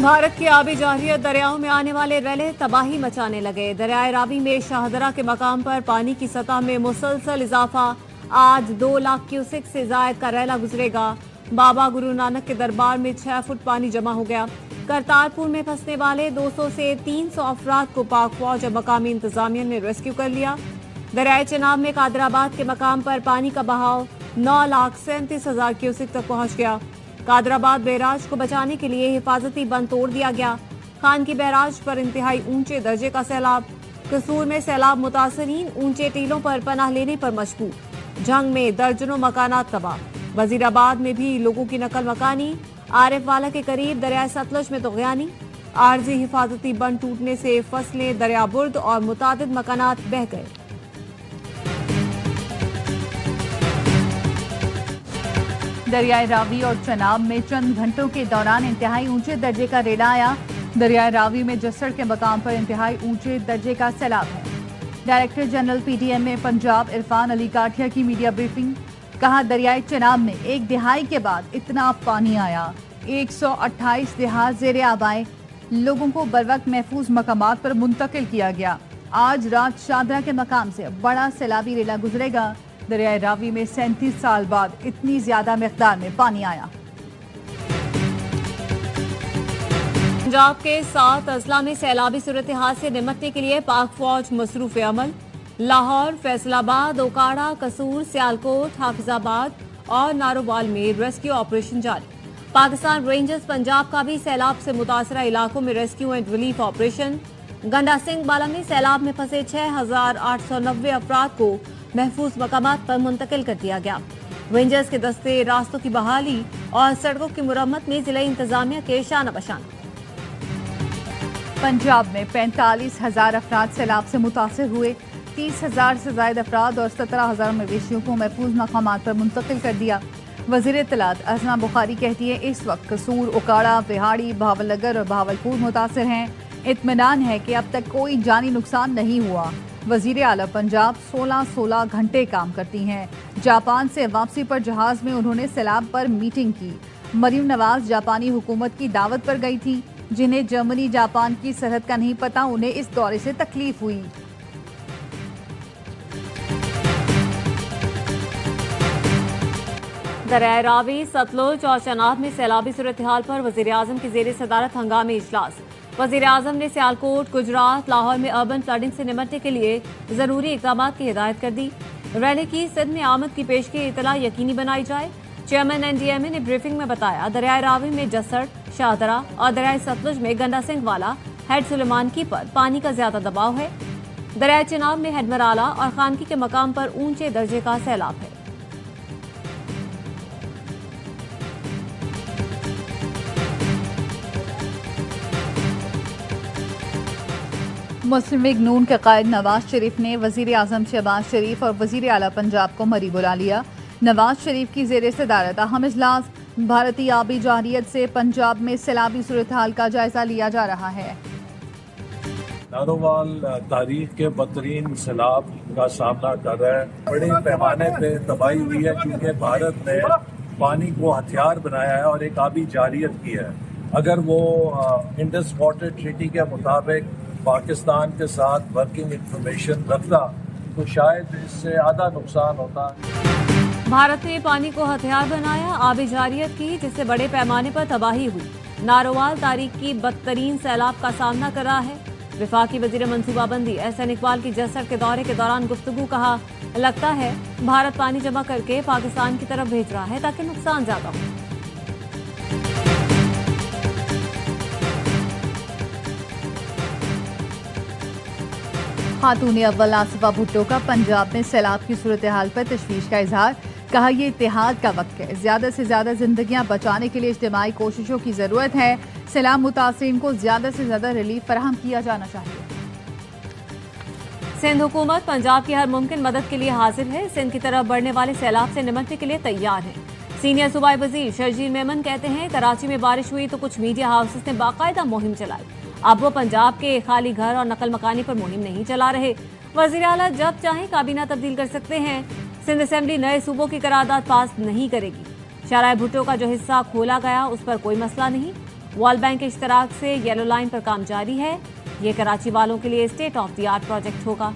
भारत की आबी जारियत दरियाओं में आने वाले रेले तबाही मचाने लगे। दरियाए रावी में शाहदरा के मकाम पर पानी की सतह में मुसलसल इजाफा। आज 2 लाख क्यूसेक से जायद का रेला गुजरेगा। बाबा गुरु नानक के दरबार में 6 फुट पानी जमा हो गया। करतारपुर में फंसने वाले 200 से 300 अफराद को पाक फौज और मकामी इंतजामिया ने रेस्क्यू कर लिया। दरियाए चेनाब में कादराबाद के मकाम पर पानी का बहाव 9,37,000 क्यूसेक तक पहुंच गया। कादराबाद बैराज को बचाने के लिए हिफाजती बंद तोड़ दिया गया। खान की बैराज पर इंतहाई ऊंचे दर्जे का सैलाब। कसूर में सैलाब मुतासरीन ऊंचे टीलों पर पनाह लेने पर मजबूर। जंग में दर्जनों मकानात तबाह। वजीराबाद में भी लोगों की नकल मकानी। आरिफ वाला के करीब दरिया सतलज में तुग़यानी। आरजी हिफाजती बंद टूटने से फसलें दरिया बुर्द और मुतादिद मकानात बह गए। दरियाए रावी और चनाब में चंद घंटों के दौरान इंतहाई ऊंचे दर्जे का रेला आया। दरियाए रावी में जसड़ के मकाम पर इंतहाई ऊंचे दर्जे का सैलाब है। डायरेक्टर जनरल पीटीएम में पंजाब इरफान अली काठिया की मीडिया ब्रीफिंग। कहा, दरियाए चनाब में एक दिहाई के बाद इतना पानी आया। 128 देहात ज़ेरे आब आए। लोगों को बरवक्त महफूज मकामात पर मुंतकिल किया गया। आज रात शाहदरा के मकाम से बड़ा सैलाबी रेला गुजरेगा। दरियाए रावी में 37 साल बाद इतनी ज्यादा मिकदार में पानी आया। पंजाब के 7 अजला में सैलाबी सूरत हाल से निपटने के लिए पाक फौज मसरूफ अमल। लाहौर, फैसलाबाद, ओकाड़ा, कसूर, सियालकोट, हाफिजाबाद और नारोवाल में रेस्क्यू ऑपरेशन जारी। पाकिस्तान रेंजर्स पंजाब का भी सैलाब से मुतासरा इलाकों में रेस्क्यू एंड रिलीफ ऑपरेशन। गंडा सिंह बाला में सैलाब में फंसे 6,890 अफराद को महफूज मकामात पर मुंतकिल कर दिया गया। रेंजर्स के दस्ते रास्तों की बहाली और सड़कों की मुरम्मत में जिला इंतजामिया के शाना बशाना। पंजाब में 45,000 अफराद सैलाब से मुतासर हुए। 30,000 से ज्यादा अफराद और 17,000 मवेशियों को महफूज मकामात पर मुंतकिल कर दिया। वज़ीर इत्तलात अज़मा बुखारी कहती है, इस वक्त कसूर, ओकाड़ा, बिहाड़ी, भावलगर और भावलपुर मुतासर हैं। इत्मीनान है कि अब तक कोई जानी नुकसान नहीं हुआ। वज़ीर आला पंजाब 16 घंटे काम करती हैं। जापान से वापसी पर जहाज में उन्होंने सैलाब पर मीटिंग की। मरीम नवाज जापानी हुकूमत की दावत पर गई थी। जिन्हें जर्मनी जापान की सरहद का नहीं पता, उन्हें इस दौरे से तकलीफ हुई। दरियाए रावी, सतलुज और चनाब में सैलाबी सूरत हाल पर वज़ीर आज़म की ज़ेर सदारत हंगामी इजलास। वज़ीर आज़म ने सियालकोट, गुजरात, लाहौर में अर्बन फ्लडिंग से निपटने के लिए ज़रूरी इक़दाम की हिदायत कर दी। रैली की सिंध में आमद की पेश की इतला यकीनी बनाई जाए। चेयरमैन एनडीएमए ने ब्रीफिंग में बताया, दरियाए रावी में जसड़, शाहदरा और दरियाए सतलुज में गंडा सिंह वाला, हेड सुलेमानकी पर पानी का ज्यादा दबाव है। दरियाए चिनाब में हेडमराला और खानकी के मकाम पर ऊंचे दर्जे का सैलाब है। मुस्लिम लीग नून के कायद नवाज शरीफ ने वज़ीर आज़म शहबाज शरीफ और वज़ीर आला पंजाब को मरी बुला लिया। नवाज शरीफ की ज़ेर सदारत अहम इजलास। भारतीय आबी जारियत से पंजाब में सैलाबी सूरत हाल का जायजा लिया जा रहा है। नारोवाल तारीख के बदतरीन सैलाब का सामना कर रहा है। बड़े पैमाने पे तबाही हुई है क्योंकि भारत ने पानी को हथियार बनाया है और एक आबी जारियत की है। अगर वो इंडस वाटर ट्रीटी के मुताबिक पाकिस्तान के साथ वर्किंग इंफॉर्मेशन रखता तो शायद इससे आधा नुकसान होता। भारत ने पानी को हथियार बनाया, आबी जारियत की, जिससे बड़े पैमाने पर तबाही हुई। नारोवाल तारीख की बदतरीन सैलाब का सामना कर रहा है। विफाकी वजीर मनसूबाबंदी एहसन इकबाल की जसड़ के दौरे के दौरान गुफ्तगू। कहा, लगता है भारत पानी जमा करके पाकिस्तान की तरफ भेज रहा है ताकि नुकसान ज्यादा हो। खातून अव्वल आसिफा भुट्टो का पंजाब में सैलाब की सूरत हाल पर तशवीश का इजहार। कहा, ये इत्तेहाद का वक्त है। ज्यादा से ज्यादा जिंदगियां बचाने के लिए इज्तिमाई कोशिशों की जरूरत है। सैलाब मुतासरीन को ज्यादा से ज्यादा रिलीफ फराहम किया जाना चाहिए। सिंध हुकूमत पंजाब की हर मुमकिन मदद के लिए हाजिर है। सिंध की तरफ बढ़ने वाले सैलाब से निपटने के लिए तैयार है। सीनियर सूबाई वजीर शर्जील मेमन कहते हैं, कराची में बारिश हुई तो कुछ मीडिया हाउसेस ने बाकायदा मुहिम चलाई। अब वो पंजाब के खाली घर और नकल मकानी पर मुहिम नहीं चला रहे। वज़ीर आला जब चाहें काबीना तब्दील कर सकते हैं। सिंध असेंबली नए सूबों की करारदाद पास नहीं करेगी। शाराय भुट्टो का जो हिस्सा खोला गया उस पर कोई मसला नहीं। वर्ल्ड बैंक के इश्तराक से येलो लाइन पर काम जारी है। ये कराची वालों के लिए state of the art project होगा।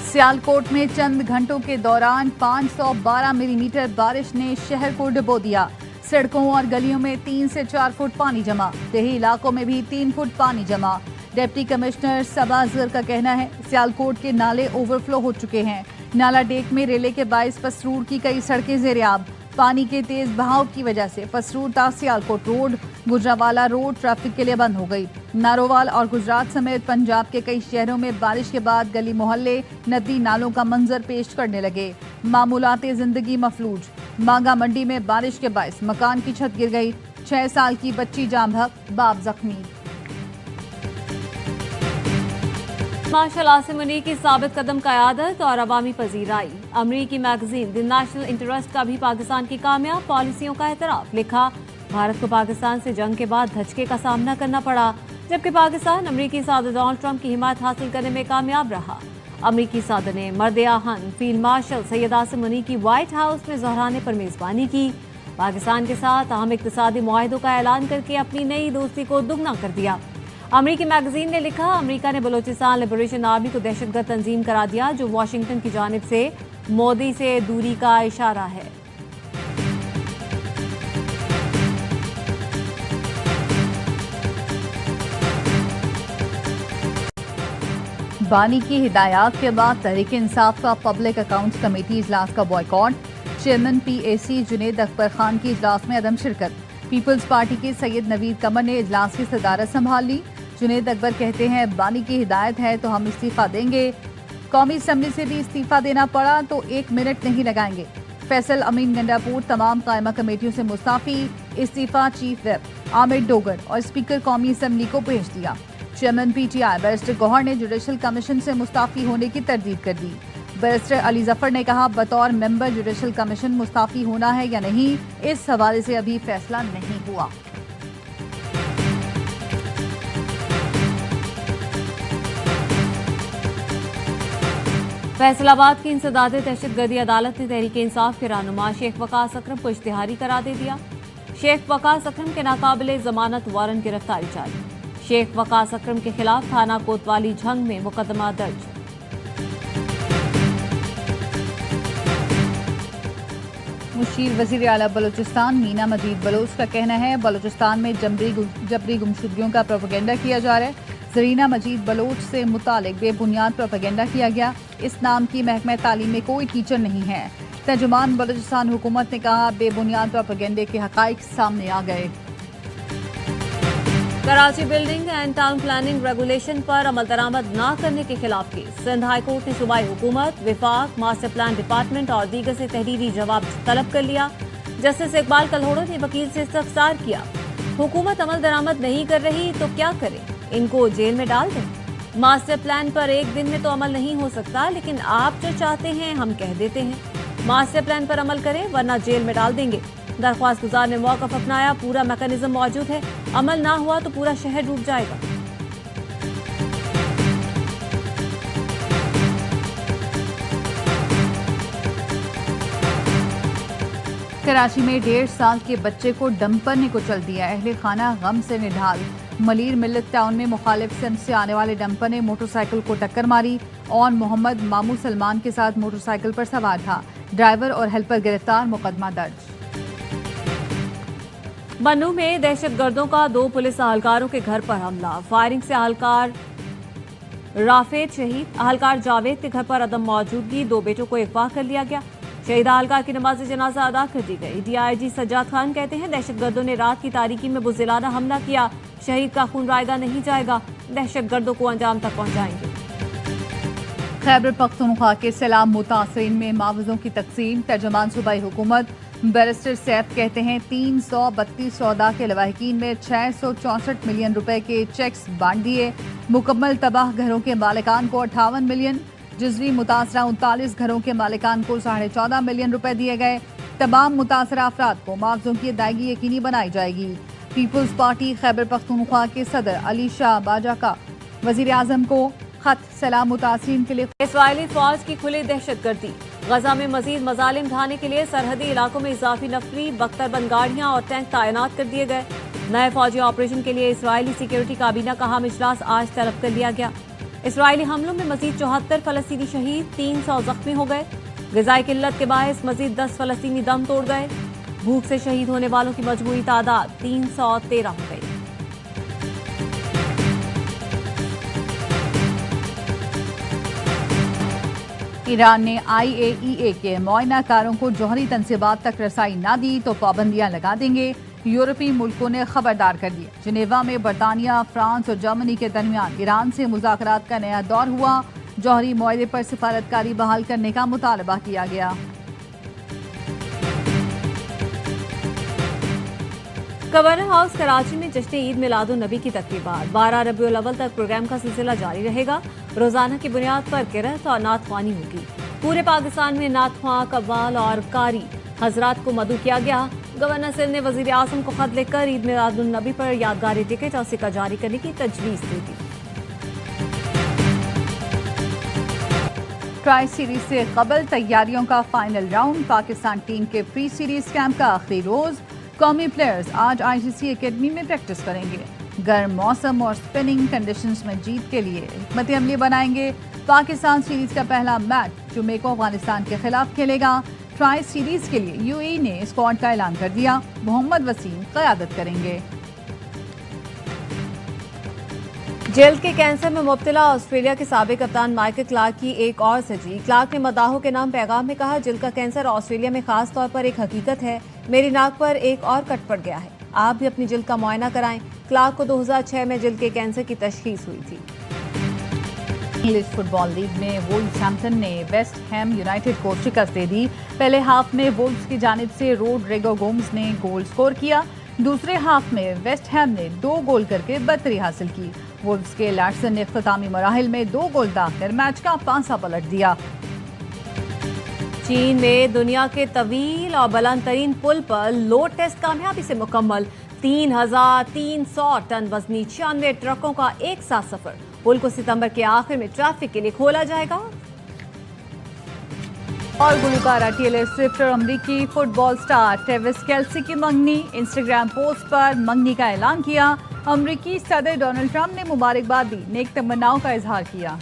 सियालकोट में चंद घंटों के दौरान 512 मिलीमीटर बारिश ने शहर को डुबो दिया। सड़कों और गलियों में 3 से 4 फुट पानी जमा, देही इलाकों में भी 3 फुट पानी जमा। डिप्टी कमिश्नर सबा असगर का कहना है सियालकोट के नाले ओवरफ्लो हो चुके हैं। नाला डेक में रेले के बाइस पसरूर की कई सड़कें ज़ेर-ए-आब। पानी के तेज बहाव की वजह से पसरूर ता Sialkot road, Gujranwala road traffic के लिए बंद हो गई। नारोवाल और गुजरात समेत पंजाब के कई शहरों में बारिश के बाद गली मोहल्ले नदी नालों का मंजर पेश करने लगे। मामूलाते जिंदगी मफलूज। मांगा मंडी में बारिश के बायस मकान की छत गिर गई। 6 साल की बच्ची जाम बहक, बाप जख्मी। मार्शल आसिम मुनीर की साबित कदम क़यादत और अवामी पजीराई। अमरीकी मैगजीन द नेशनल इंटरेस्ट का भी पाकिस्तान की कामयाब पॉलिसियों का एतराफ। लिखा, भारत को पाकिस्तान से जंग के बाद धचके का सामना करना पड़ा, जबकि पाकिस्तान अमरीकी सदर डोनाल्ड ट्रंप की हिमायत हासिल करने में कामयाब रहा। अमरीकी सदर ने मर्द-ए-आहन फील्ड मार्शल सैयद आसिम मुनीर की व्हाइट हाउस में ज़हराने पर मेज़बानी की। पाकिस्तान के साथ अहम इक़्तिसादी मुआहिदों का ऐलान करके अपनी नई दोस्ती को दुगना कर दिया। अमरीकी मैगजीन ने लिखा, अमेरिका ने बलूचिस्तान लिबरेशन आर्मी को दहशतगर्द तंजीम करार दिया, जो वाशिंगटन की जानिब से मोदी से दूरी का इशारा है। बानी की हिदायत के बाद तहरीक इंसाफ का पब्लिक अकाउंट्स कमेटी इजलास का boycott. Chairman PAC Junaid Akbar Khan की इजलास में अदम शिरकत। पीपल्स पार्टी के सैयद नवीद कमर ने इजलास की सदारत संभाल ली। जुनेद अकबर कहते हैं, बानी की हिदायत है तो हम इस्तीफा देंगे। कौमी असम्बली से भी इस्तीफा देना पड़ा तो 1 मिनट नहीं लगाएंगे। फैसल अमीन गंडापुर तमाम कायमा कमेटियों से मुस्ताफी। इस्तीफा चीफ व्हिप आमिर डोगर और स्पीकर कौमी असम्बली को भेज दिया। चेयरमैन PTI बैरिस्टर गौहर ने जुडिशल कमीशन से मुस्ताफी होने की तरदीद कर दी। बैरिस्टर अली जफर ने कहा, बतौर मेंबर जुडिशल कमीशन मुस्ताफी होना है या नहीं, इस हवाले से अभी फैसला नहीं हुआ। फैसलाबाद की इंसदाद दहशतगर्दी अदालत ने तहरीक इंसाफ के रहनुमा शेख वकास अकरम को इश्तिहारी करार दे दिया। शेख वकास अकरम के नाकाबिले जमानत वारंट गिरफ्तारी जारी। शेख वकास अकरम के खिलाफ थाना कोतवाली झंग में मुकदमा दर्ज। मुशीर वजीर आला बलूचिस्तान मीना मजीद बलोच का कहना है, बलूचिस्तान में जबरी गुमशुदगियों का प्रोपेगेंडा किया जा रहा है। जरीना मजीद बलोच से मुतालिक बेबुनियाद प्रोपेगेंडा किया गया। इस नाम की महकमा तालीम में कोई टीचर नहीं है। तर्जुमान बलूचिस्तान हुकूमत ने कहा, बेबुनियाद प्रोपेगेंडे के हकाइक सामने आ गए। Karachi building and town planning regulation पर अमल दरामद न करने के खिलाफ केस। सिंध हाई कोर्ट ने सूबाई हुकूमत, विफाक, मास्टर प्लान डिपार्टमेंट और दीगर से तहरीरी जवाब तलब कर लिया। जस्टिस इकबाल कल्होड़ो ने वकील से इस्तफसार किया, हुकूमत अमल दरामद नहीं कर रही तो क्या करे, इनको जेल में डाल दें। मास्टर प्लान पर एक दिन में तो अमल नहीं हो सकता, लेकिन आप जो चाहते हैं हम कह देते हैं। मास्टर प्लान पर अमल करें वरना जेल में डाल देंगे। दरख्वास्त गुजार ने मौक़िफ़ अपनाया, पूरा मैकेनिज्म मौजूद है, अमल ना हुआ तो पूरा शहर डूब जाएगा। कराची में 1.5 साल के बच्चे को डंपर ने कुचल दिया। अहले खाना गम से निढाल। मलीर मिल्लत टाउन में मुखालिफ सिम से आने वाले डंपर ने मोटरसाइकिल को टक्कर मारी और मोहम्मद मामू सलमान के साथ मोटरसाइकिल पर सवार था। ड्राइवर और हेल्पर गिरफ्तार, मुकदमा दर्ज। बन्नू में दहशतगर्दों का 2 पुलिस अहलकारों के घर पर हमला। फायरिंग से अहलकार राफेद शहीद। अहलकार जावेद के घर पर अदम मौजूदगी 2 बेटों को अगवा कर लिया गया। शहीद अहलकार की नमाज जनाजा अदा कर दी गई। DIG सज्जाद खान कहते हैं, दहशतगर्दों ने रात की तारीकी में बुज़दिलाना हमला किया। शहीद का खून रायगा नहीं जाएगा, दहशतगर्दों को अंजाम तक पहुंचाएंगे। खैबर पख्तूनख्वा के सैलाब मुतासरीन में मुआवज़ों की तकसीम। तर्जुमान सूबाई हुकूमत बैरिस्टर सैफ कहते हैं, 332 सौदा के लवाहिकीन में 664 मिलियन रुपए के चेक्स बांट दिए। मुकम्मल तबाह घरों के मालिकान को 58 मिलियन, जुजवी मुतासरा 39 घरों के मालिकान को 14.5 मिलियन रुपए दिए गए। तमाम मुतासरा अफराद को मुआवजों की अदायगी यकीनी बनाई जाएगी। पीपल्स पार्टी खैबर पख्तूनख्वा के सदर अली शाह बाजा का वजीर आजम को खत। सैलाब मुतासरीन के लिए इसराइली फौज की खुली दहशतगर्दी। गजा में मजीद मजालिम ढाने के लिए सरहदी इलाकों में इजाफी नफरी, बख्तरबंद गाड़ियां और टैंक तैनात कर दिए गए। नए फौजी ऑपरेशन के लिए इसराइली सिक्योरिटी काबीना का अहम इजलास आज तलब कर लिया गया। इसराइली हमलों में मजीद 74 फलस्तीनी शहीद, 300 जख्मी हो गए। ग़िज़ाई किल्लत के बायस मजीद 10 फलस्तीनी दम तोड़ गए। भूख से शहीद होने वालों की मजमूई तादाद 313 हो गई। ईरान ने IAEA के मुआयनाकारों को जौहरी तनसीबात तक रसाई ना दी तो पाबंदियां लगा देंगे। यूरोपीय मुल्कों ने खबरदार कर दिया। जिनेवा में बरतानिया, फ्रांस और जर्मनी के दरमियान ईरान से मुज़ाकरात का नया दौर हुआ। जौहरी मुआहदे पर सिफारतकारी बहाल करने का मुतालबा किया गया। गवर्नर हाउस कराची में जश्न ईद मिलादुन नबी की तकरीबात 12 रबीउल अव्वल तक प्रोग्राम का सिलसिला जारी रहेगा। रोजाना की बुनियाद पर किरत और नातख्वानी होगी। पूरे पाकिस्तान में नातख्वां, कव्वाल और कारी हजरात को मदऊ किया गया। गवर्नर सिंध ने वजीर आजम को खत लिखकर ईद मिलादुन नबी पर यादगारी टिकट और सिक्का जारी करने की तजवीज दी थी। ट्राई सीरीज से कबल तैयारियों का फाइनल राउंड। पाकिस्तान टीम के प्री सीरीज कैंप का आखिरी रोज। कौमी प्लेयर्स आज ICC एकेडमी में प्रैक्टिस करेंगे। गर्म मौसम और स्पिनिंग कंडीशंस में जीत के लिए हिकमत अमली बनाएंगे। पाकिस्तान सीरीज का पहला मैच जुमे को अफगानिस्तान के खिलाफ खेलेगा। ट्राई सीरीज के लिए UAE ने स्क्वाड का ऐलान कर दिया। मोहम्मद वसीम क़यादत करेंगे। जल्द के कैंसर में मुब्तला ऑस्ट्रेलिया के साबिक कप्तान माइकल क्लार्क की एक और सजी। क्लार्क ने मदाहों के नाम पैगाम में कहा, जल्द का कैंसर ऑस्ट्रेलिया में खास तौर पर एक हकीकत है। मेरी नाक पर एक और कट पड़ गया है। आप भी अपनी जल्द का मुआयना कराएं। क्लार्क को 2006 में जल्द के कैंसर की तशखीस हुई थी। इंग्लिश फुटबॉल लीग में वुल्वरहैम्पटन ने वेस्ट हैम यूनाइटेड को शिकस्त दे दी। पहले हाफ में वुल्व्स की जानिब से रोड्रिगो गोम्स ने गोल स्कोर किया। दूसरे हाफ में वेस्ट हैम ने 2 गोल करके बर्तरी हासिल की। वुल्व्स के लैडसन ने इख्तितामी मराहिल में 2 गोल दागकर मैच का पांसा पलट दिया। चीन में दुनिया के तवील और बुलंद तरीन पुल पर लोड टेस्ट कामयाबी से मुकम्मल। 3300 टन वजनी 96 ट्रकों का एक साथ सफर। पुल को सितंबर के आखिर में ट्रैफिक के लिए खोला जाएगा। और गुलकारा टेलर स्विफ्ट और अमरीकी फुटबॉल स्टार ट्रेविस केल्सी की मंगनी। इंस्टाग्राम पोस्ट पर मंगनी का ऐलान किया। अमरीकी सदर डोनाल्ड ट्रंप ने मुबारकबाद दी, नेक तमन्नाओं का इजहार किया।